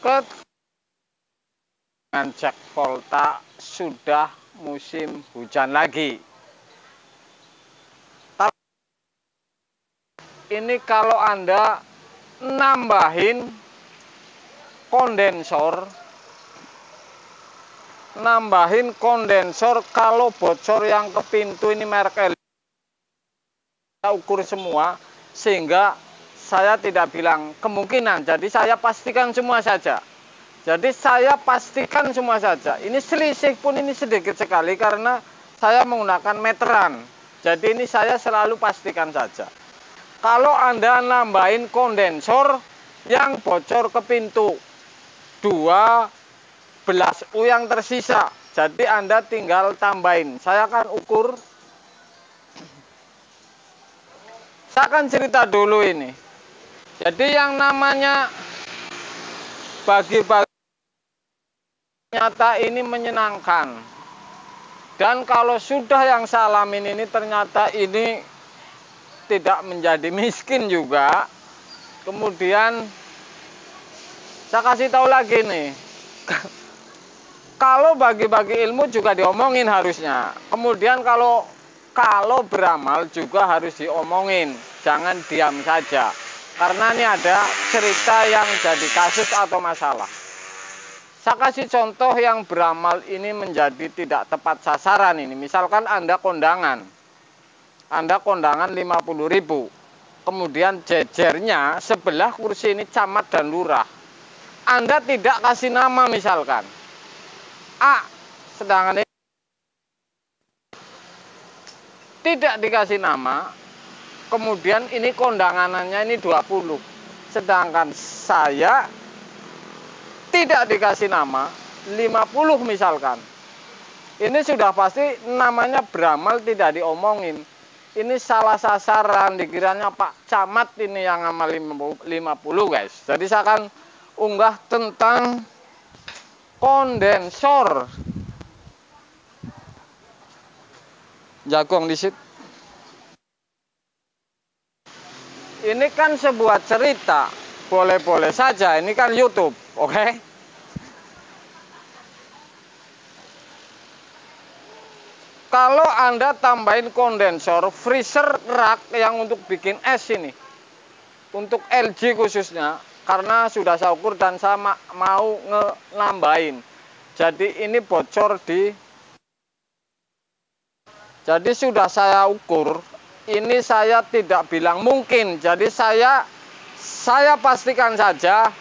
ke dengan jak volta sudah musim hujan lagi. Tapi ini kalau Anda nambahin kondensor, kalau bocor yang ke pintu ini merek L, kita ukur semua sehingga saya tidak bilang kemungkinan, jadi saya pastikan semua saja. Jadi saya pastikan semua saja. Ini selisih pun ini sedikit sekali karena saya menggunakan meteran. Jadi ini saya selalu pastikan saja. Kalau Anda nambahin kondensor yang bocor ke pintu 12 U yang tersisa, jadi Anda tinggal tambahin. Saya akan ukur. Saya akan cerita dulu ini. Jadi yang namanya bagi-bagi ternyata ini menyenangkan. Dan kalau sudah yang saya alamin ini ternyata ini tidak menjadi miskin juga. Kemudian saya kasih tahu lagi nih. Kalau bagi-bagi ilmu juga diomongin harusnya. Kemudian kalau beramal juga harus diomongin. Jangan diam saja. Karena ini ada cerita yang jadi kasus atau masalah. Saya kasih contoh yang beramal ini menjadi tidak tepat sasaran ini. Misalkan Anda kondangan 50.000. Kemudian jejernya sebelah kursi ini camat dan lurah. Anda tidak kasih nama misalkan A, sedangkan ini tidak dikasih nama. Kemudian ini kondanganannya ini 20. Sedangkan saya tidak dikasih nama 50 misalkan. Ini sudah pasti namanya beramal tidak diomongin. Ini salah sasaran, dikiranya Pak Camat ini yang amal 50 guys. Jadi saya akan unggah tentang kondensor. Jagung di situ. Ini kan sebuah cerita, boleh-boleh saja, ini kan YouTube, oke? Kalau Anda tambahin kondensor, freezer rak yang untuk bikin es ini, untuk LG khususnya, karena sudah saya ukur dan saya mau nambahin. Jadi ini bocor jadi sudah saya ukur. Ini saya tidak bilang mungkin, jadi saya pastikan saja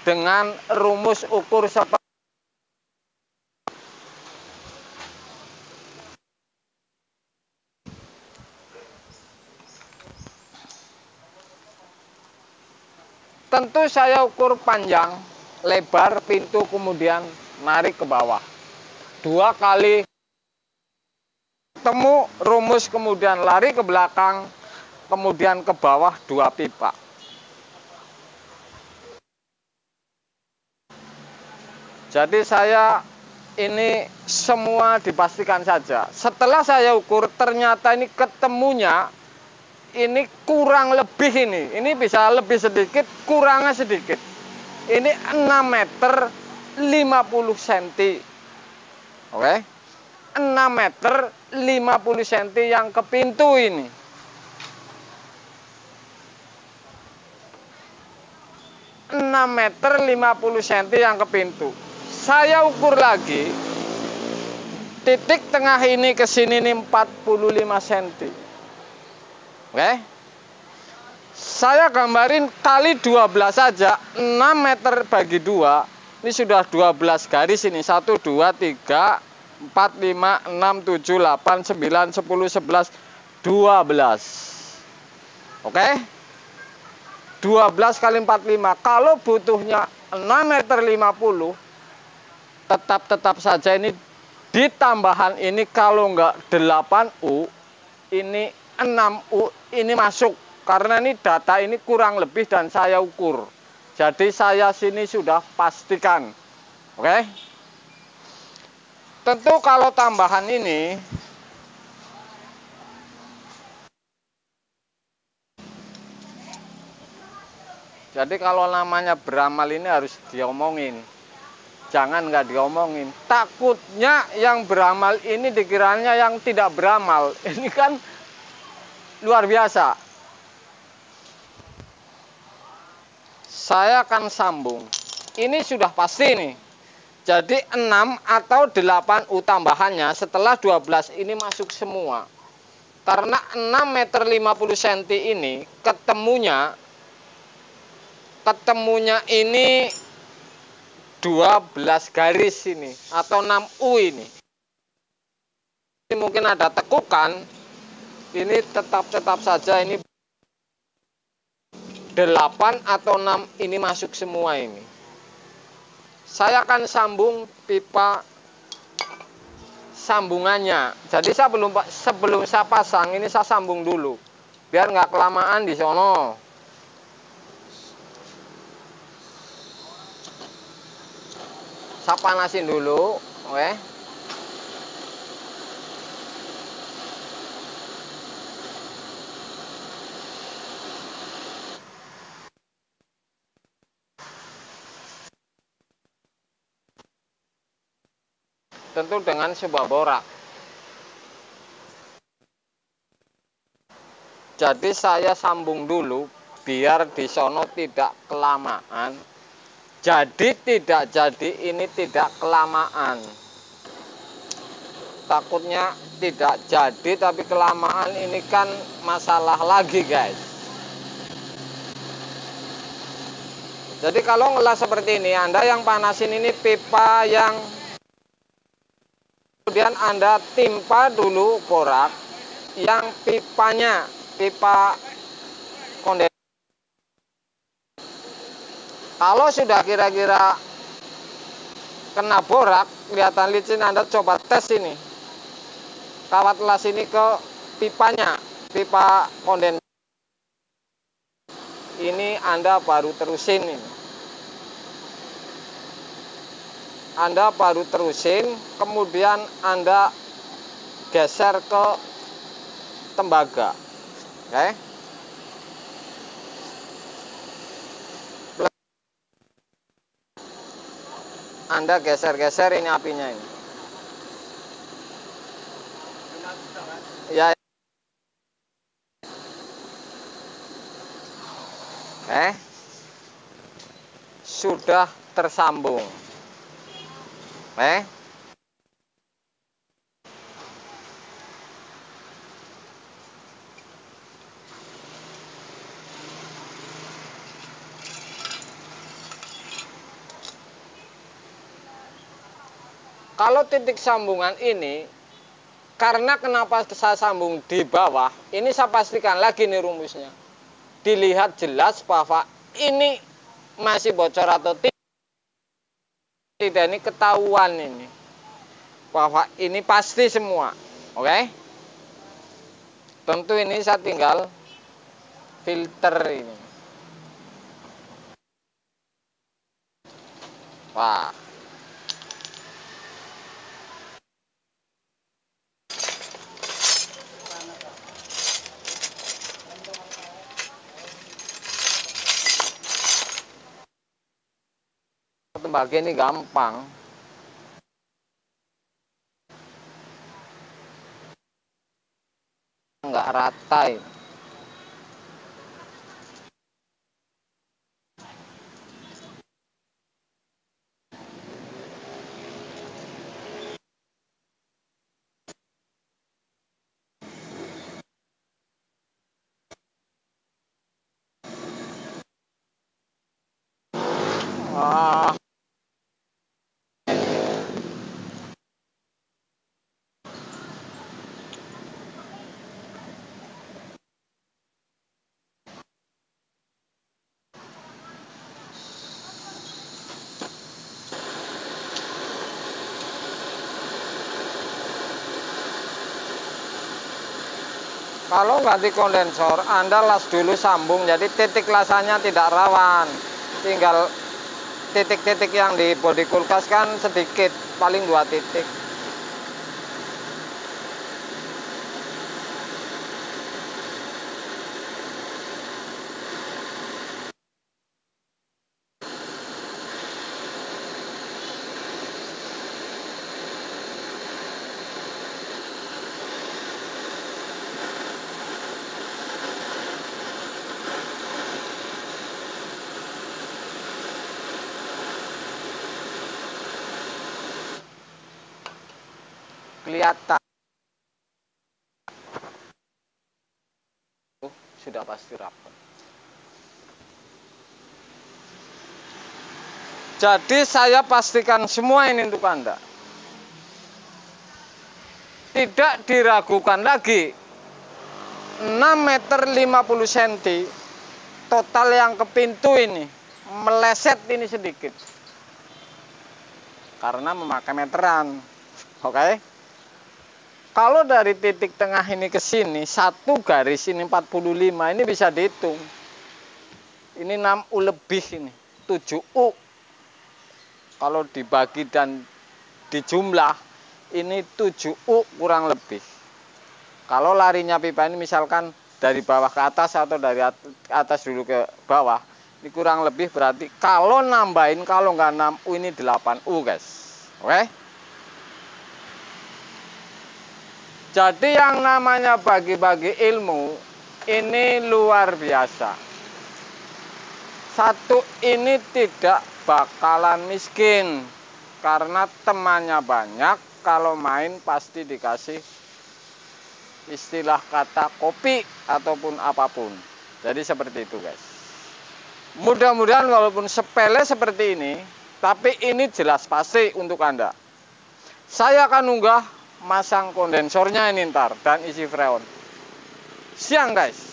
dengan rumus ukur seperti tentu saya ukur panjang, lebar pintu, kemudian narik ke bawah 2 kali. Temu rumus, kemudian lari ke belakang, kemudian ke bawah 2 pipa. Jadi saya ini semua dipastikan saja. Setelah saya ukur ternyata ini ketemunya ini kurang lebih ini bisa lebih sedikit, kurangnya sedikit. Ini 6 meter 50 cm. Oke? 6 meter 50 cm yang ke pintu ini. Meter 50 cm yang ke pintu. Saya ukur lagi. Titik tengah ini ke sini ini 45 cm. Oke? Saya gambarin kali 12 saja. 6 meter bagi 2. Ini sudah 12 garis ini. 1, 2, 3, 4, 5, 6, 7, 8, 9, 10, 11, 12. Oke? 12 kali 45. Kalau butuhnya 6 meter 50, tetap saja ini ditambahan ini kalau enggak 8 U, ini 6 U, ini masuk. Karena ini data ini kurang lebih dan saya ukur. Jadi saya sini sudah pastikan. Oke? Tentu kalau tambahan ini Jadi kalau namanya beramal ini harus diomongin. Jangan nggak diomongin. Takutnya yang beramal ini dikiranya yang tidak beramal. Ini kan luar biasa. Saya akan sambung. Ini sudah pasti nih. Jadi 6 atau 8 tambahannya setelah 12 ini masuk semua. Karena 6 meter 50 cm ini ketemunya ini 12 garis ini atau 6 U ini. Ini mungkin ada tekukan. Ini tetap saja ini 8 atau 6 ini masuk semua ini. Saya akan sambung pipa sambungannya. Jadi sebelum saya pasang ini saya sambung dulu. Biar nggak kelamaan di sono. Saya panasin dulu, oke. Tentu dengan sebuah borak. Jadi saya sambung dulu biar di sono tidak kelamaan. Jadi ini tidak kelamaan. Takutnya tidak jadi tapi kelamaan, ini kan masalah lagi guys. Jadi kalau ngelas seperti ini, Anda yang panasin ini pipa yang kemudian Anda timpa dulu borak yang pipa kondenser. Kalau sudah kira-kira kena borak, kelihatan licin, Anda coba tes ini. Kawat las ini ke pipanya, pipa kondenser. Ini Anda baru terusin ini. Anda baru terusin, kemudian Anda geser ke tembaga. Oke. Anda geser-geser ini apinya ini. Ya. Sudah tersambung. Kalau titik sambungan ini, karena kenapa saya sambung di bawah, ini saya pastikan lagi nih rumusnya. Dilihat jelas bahwa ini masih bocor atau tidak, ini ketahuan ini. Bahwa ini pasti semua. Oke? Tentu ini saya tinggal filter ini. Wah. Tembaga ini gampang. Enggak rata ini. Wah. Kalau ganti kondensor, Anda las dulu sambung, jadi titik lasannya tidak rawan. Tinggal titik-titik yang di bodi kulkas kan sedikit, paling 2 titik. kelihatan. Sudah pasti rapat. Jadi saya pastikan semua ini untuk Anda. Tidak diragukan lagi. 6 meter 50 cm total yang ke pintu ini. Meleset ini sedikit. Karena memakai meteran. Oke. Kalau dari titik tengah ini ke sini, satu garis ini 45, ini bisa dihitung. Ini 6U lebih ini, 7U. Kalau dibagi dan dijumlah, ini 7U kurang lebih. Kalau larinya pipa ini misalkan dari bawah ke atas atau dari atas dulu ke bawah, ini kurang lebih berarti kalau nambahin, kalau nggak 6U ini 8U guys. Oke? Jadi yang namanya bagi-bagi ilmu ini luar biasa. Satu ini tidak bakalan miskin karena temannya banyak. Kalau main pasti dikasih istilah kata kopi ataupun apapun. Jadi seperti itu guys. Mudah-mudahan walaupun sepele seperti ini, tapi ini jelas pasti untuk Anda. Saya akan unggah masang kondensornya ini ntar dan isi freon. Siang guys.